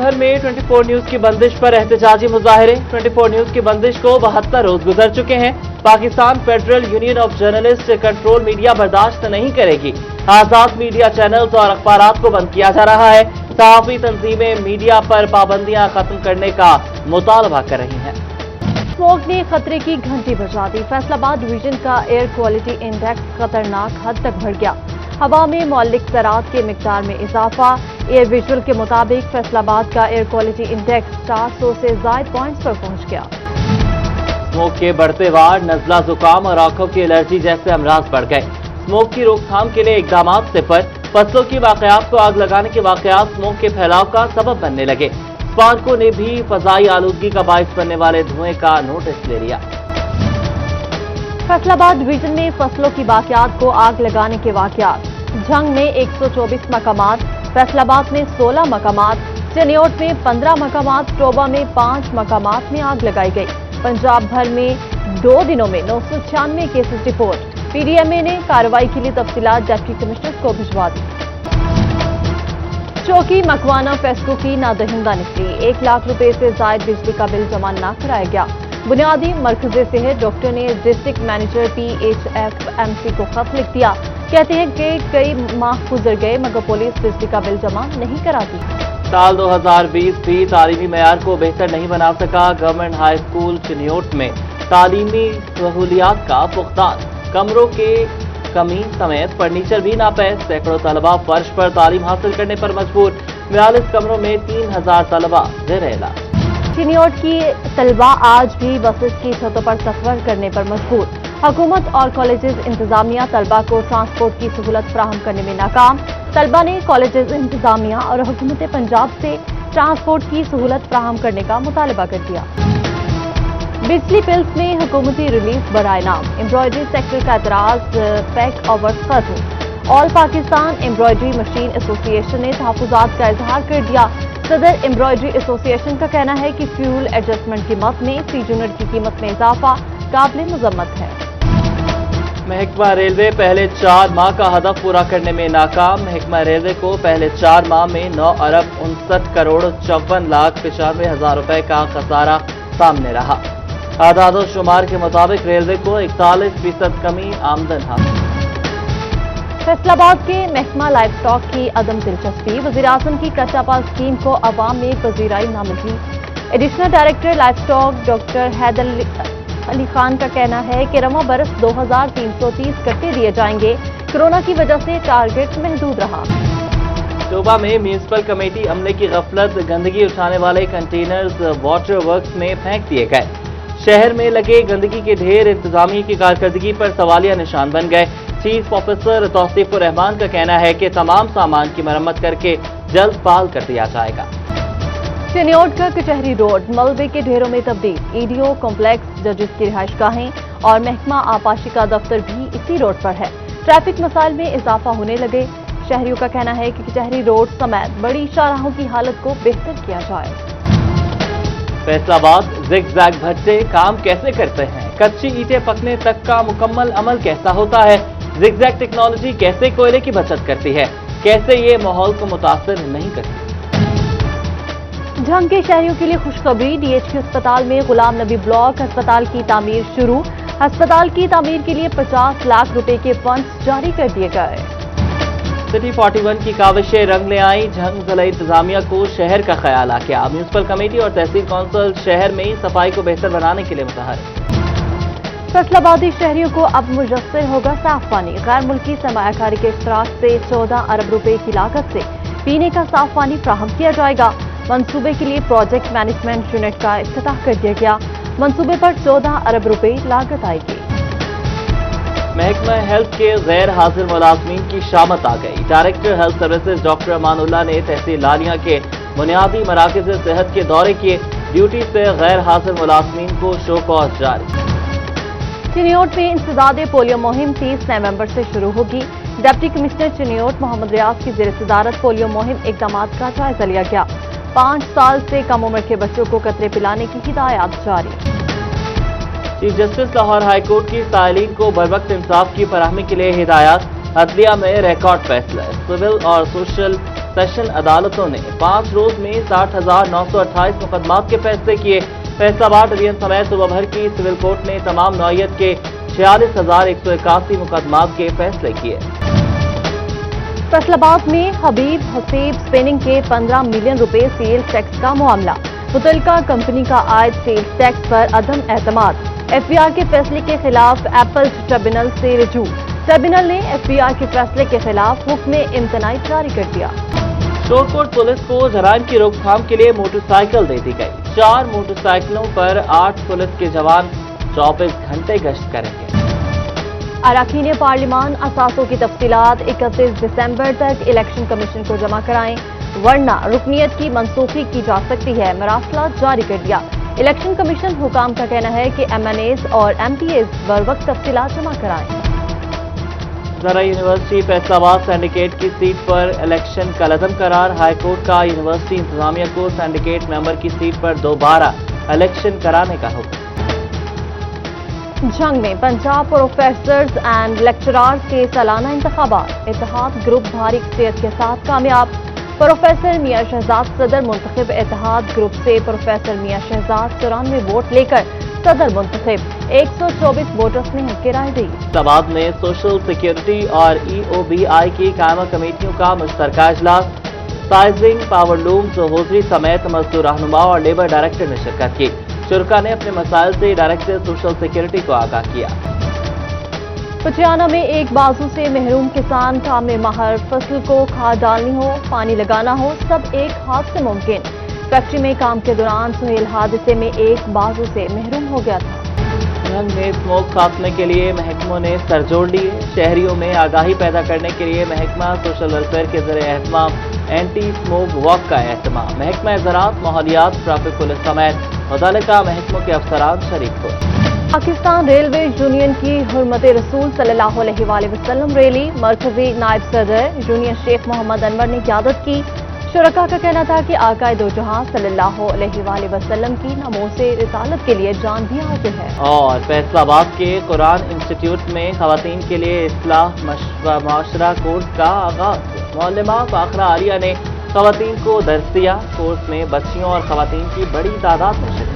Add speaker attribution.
Speaker 1: भर में 24 न्यूज की बंदिश पर एहतजाजी मुजाहरे। 24 न्यूज की बंदिश को 72 रोज गुजर चुके हैं। Pakistan federal union of journalist control media बर्दाश्त नहीं करेगी। आजाद मीडिया चैनल्स और अखबारात को बंद किया जा रहा है। सहाफी तंजीमें मीडिया पर पाबंदियां खत्म करने का मुतालबा कर रही हैं।
Speaker 2: स्मोग ने खतरे की घंटी बजा दी। फैसलाबाद डिवीजन का एयर क्वालिटी इंडेक्स खतरनाक हद तक बढ़ गया। हवा में मौलिक ज़रात के मिकदार में इजाफा। एयर विजुअल के मुताबिक फैसलाबाद का एयर क्वालिटी इंडेक्स 400 से ज़ायद पॉइंट्स पर पहुंच गया।
Speaker 1: स्मोक के बढ़ते वार, नज़ला, जुकाम और आंखों की एलर्जी जैसे अमराज बढ़ गए। स्मोक की रोकथाम के लिए इकदाम सिफर। फसलों की वाकयात को आग लगाने के वाकयात स्मोक के फैलाव का सबब बनने लगे। स्पार्को ने भी फजाई आलूदगी का बाइस बनने वाले धुएं का नोटिस ले लिया।
Speaker 2: फैसलाबाद डिवीजन में फसलों की वाकयात को आग लगाने के वाकयात। झंग में 124 मकामात, फैसलाबाद में 16 मकामात, चनियोट में 15 मकामात, टोबा में 5 मकामात में आग लगाई गई। पंजाब भर में 2 दिनों में 996 केसेस रिपोर्ट। पीडीएमए ने कार्रवाई के लिए तफसीलात डिप्टी कमिश्नर को भिजवा दी। चौकी मकवाना फेस्को की नादहिंदा निकली। 1 लाख रुपए से जायद बिजली का बिल जमा न कराया गया। बुनियादी मरकज़े सेहत डॉक्टर ने डिस्ट्रिक्ट मैनेजर PHFMC को खत लिख दिया। कहते हैं कि कई माह गुजर गए मगर पुलिस बिजली का बिल जमा नहीं कराती।
Speaker 1: साल 2020 भी तालीमी मयार को बेहतर नहीं बना सका। गवर्नमेंट हाई स्कूल चिनियोट में तालीमी सहूलियात का फुकदान, कमरों के कमी समेत फर्नीचर भी नापैद। सैकड़ों तलबा फर्श पर तालीम हासिल करने पर मजबूर। 42 कमरों में 3000 तलबा ज़ेर इलाज।
Speaker 2: चिनियोट की तलबा आज भी बसेस की छतों पर सफर करने पर मजबूर। हुकूमत और कॉलेजेस इंतजामिया तलबा को ट्रांसपोर्ट की सहूलत फराहम करने में नाकाम। तलबा ने कॉलेजेस इंतजामिया और हुकूमत पंजाब से ट्रांसपोर्ट की सहूलत फराहम करने का मुतालबा कर दिया। बिजली बिल्स में हुकूमती रिलीफ बराए नाम। एम्ब्रॉयडरी सेक्टर का एतराज पैक ओवर खत्म। All Pakistan embroidery machine association ने तहफ़्फ़ुज़ात का इजहार कर दिया। सदर एम्ब्रॉयडरी एसोसिएशन का कहना है कि फ्यूल एडजस्टमेंट कीमत में फी यूनिट की कीमत में इजाफा काबिल मजम्मत है।
Speaker 1: महकमा रेलवे पहले 4 माह का हदफ पूरा करने में नाकाम। महकमा रेलवे को पहले 4 माह में 9 अरब 59 करोड़ 54 लाख 95 हजार रुपए का खसारा सामने रहा। आदाद शुमार के मुताबिक रेलवे को 41% कमी आमदन हासिल।
Speaker 2: फैसलाबाद के महकमा लाइफ स्टॉक की अदम दिलचस्पी। वज़ीर-ए-आज़म की कच्चा स्कीम को अवाम में पजीराई न मिली। Additional director livestock doctor Haider Ali Khan का कहना है कि रवा बरस 2330 कट्टे दिए जाएंगे। कोरोना की वजह से टारगेट महदूद रहा।
Speaker 1: टोबा में म्यूनिसिपल कमेटी अमले की गफलत, गंदगी उठाने वाले कंटेनर्स वाटर वर्क्स में फेंक दिए गए। शहर में लगे गंदगी के ढेर इंतजामिया की कारकर्दगी पर सवालिया निशान बन गए। चीफ ऑफिसर तौसीफुर रहमान का कहना है कि तमाम सामान की मरम्मत करके जल्द बहाल कर दिया जाएगा।
Speaker 2: चिनियोट का कचहरी रोड मलबे के ढेरों में तब्दील। EDO कॉम्प्लेक्स, जजेस की रिहाइशगाहें और महकमा आपाशी का दफ्तर भी इसी रोड पर है। ट्रैफिक मसाइल में इजाफा होने लगे। शहरियों का कहना है कि कचहरी रोड समेत बड़ी शाहराहों की हालत को बेहतर किया जाए।
Speaker 1: फैसलाबाद जिग-जैग भट्टे काम कैसे करते हैं? कच्ची ईंटें पकने तक का मुकम्मल अमल कैसा होता है? जिग-जैग टेक्नोलॉजी कैसे कोयले की बचत करती है? कैसे ये माहौल को मुतासिर नहीं करती?
Speaker 2: झंग के शहरियों के लिए खुशखबरी। DHQ अस्पताल में गुलाम नबी ब्लॉक अस्पताल की तामीर शुरू। अस्पताल की तामीर के लिए 50 लाख रुपए के फंड्स जारी कर दिए गए।
Speaker 1: सिटी 41 की काविशें रंग ले आई। झंग जिला इंतजामिया को शहर का ख्याल आ गया। म्यूनिसिपल कमेटी और तहसील कौंसिल शहर में सफाई को बेहतर बनाने के लिए मुतहरिक।
Speaker 2: फैसलाबादी शहरियों को अब मुयस्सर होगा साफ पानी। गैर मुल्की सरमायाकारी के इश्तराक से 14 अरब रुपए की लागत से पीने का साफ पानी फराहम किया जाएगा। मंसूबे के लिए प्रोजेक्ट मैनेजमेंट यूनिट का इफ्तिताह कर दिया गया। मंसूबे पर 14 अरब रुपए लागत आएगी।
Speaker 1: महकमा हेल्थ के गैर हाजिर मुलाजमीन की शामत आ गई। Director health services doctor Amanullah ने तहसील लालिया के बुनियादी मराकज़ सेहत के दौरे किए। ड्यूटी से गैर हाजिर मुलाजमीन को शो कॉज जारी।
Speaker 2: चिनियोट में इंसदादे पोलियो मुहिम 30 नवंबर से शुरू होगी। डिप्टी कमिश्नर चिनियोट मोहम्मद रियाज की ज़ेर सदारत पोलियो मुहिम इक़दामात का जायजा लिया गया। 5 साल से कम उम्र के बच्चों को कतरे पिलाने की हिदायत जारी।
Speaker 1: चीफ जस्टिस लाहौर हाईकोर्ट की साइलिन को बरवक्त इंसाफ की फराहमी के लिए हिदायत। अदलिया में रिकॉर्ड फैसले। सिविल और सोशल सेशन अदालतों ने 5 रोज में 60,928 मुकदमात के फैसले किए। फैसलाबाद डिवीजन समेत सूबा भर की सिविल कोर्ट ने तमाम नौइयत के 46,181 मुकदमात के फैसले किए।
Speaker 2: फैसलाबाद में हबीब हसीब स्पिनिंग के 15 मिलियन रुपए सेल्स टैक्स का मामला। मुतल्लिका कंपनी का आयद सेल्स टैक्स पर अदम एतमाद। एफबीआर के फैसले के खिलाफ एप्पल ट्रिब्यूनल से रजू। ट्रिब्यूनल ने एफबीआर के फैसले के खिलाफ हुक्म इम्तनाई जारी कर दिया।
Speaker 1: शोरकोट पुलिस को जराइम की रोकथाम के लिए मोटरसाइकिल दे दी गई। 4 मोटरसाइकिलों पर 8 पुलिस के जवान 24 घंटे गश्त करेंगे।
Speaker 2: अरकान पार्लिमान असासों की तफसीलात 31 दिसंबर तक इलेक्शन कमीशन को जमा कराएं, वरना रुकनियत की मनसूखी की जा सकती है। मरासलात जारी कर दिया। इलेक्शन कमीशन हुकाम का कहना है कि एमएनएज और एमपीएज बरवक्त तफसीलात जमा कराएं।
Speaker 1: जरा यूनिवर्सिटी फैसलाबाद सिंडिकेट की सीट पर इलेक्शन कलअदम करार। हाईकोर्ट का यूनिवर्सिटी इंतजामिया को सिंडिकेट मेंबर की सीट पर दोबारा इलेक्शन कराने का हुक्म।
Speaker 2: जंग में पंजाब प्रोफेसर्स एंड लेक्चरार्स के सालाना इंतखाबात। इत्तेहाद ग्रुप भारी अक्सरियत के साथ कामयाब। प्रोफेसर मियां शहजाद सदर मुंतखब। इत्तेहाद ग्रुप से प्रोफेसर मियां शहजाद 94 वोट लेकर सदर मुंतखब। 124 वोटर्स ने हक राय दी। इस्लामाबाद में सोशल सिक्योरिटी और EOBI की कायमा कमेटियों का मुश्तरका इजलास। साइजिंग, पावर लूम्स, होजरी समेत मजदूर रहनुमा और लेबर डायरेक्टर ने शिरकत की। शुरका ने अपने मसाइल से डायरेक्टर सोशल सिक्योरिटी को आगाह किया। पटियाला में एक बाजू से महरूम किसान काम में माहर। फसल को खाद डालनी हो, पानी लगाना हो, सब एक हाथ से मुमकिन। फैक्ट्री में काम के दौरान सुहेल हादसे में एक बाजू से महरूम हो गया था। रंग में स्मोक खात्मे के लिए महकमों ने सर जोड़ लिए। शहरियों में आगाही पैदा करने के लिए महकमा सोशल वेलफेयर के जरिए एहतमाम एंटी स्मोक वॉक का एहतमाम। महकमा ज़राअत, माहौलियात, ट्रैफिक पुलिस समेत मुतल्लिका महकमों के अफसरान शरीक हुए। पाकिस्तान रेलवे यूनियन की हुर्मत रसूल सल्लल्लाहु अलैहि वसल्लम रैली। मरकजी नायब सदर यूनियन शेख मोहम्मद अनवर ने क़यादत की। शुरका का कहना था कि आकाए दो जहां सल्लल्लाहु अलैहि वसल्लम की नमोसे रिसालत के लिए जान भी हाजिर है। और फैसलाबाद के कुरान इंस्टीट्यूट में खवातीन के लिए इस्लाह माशरा कोर्स का आगाज। मौलमा फाखरा आलिया ने खवातीन को दर्स दिया। कोर्स में बच्चियों और खवातीन की बड़ी तादाद में शिरकत।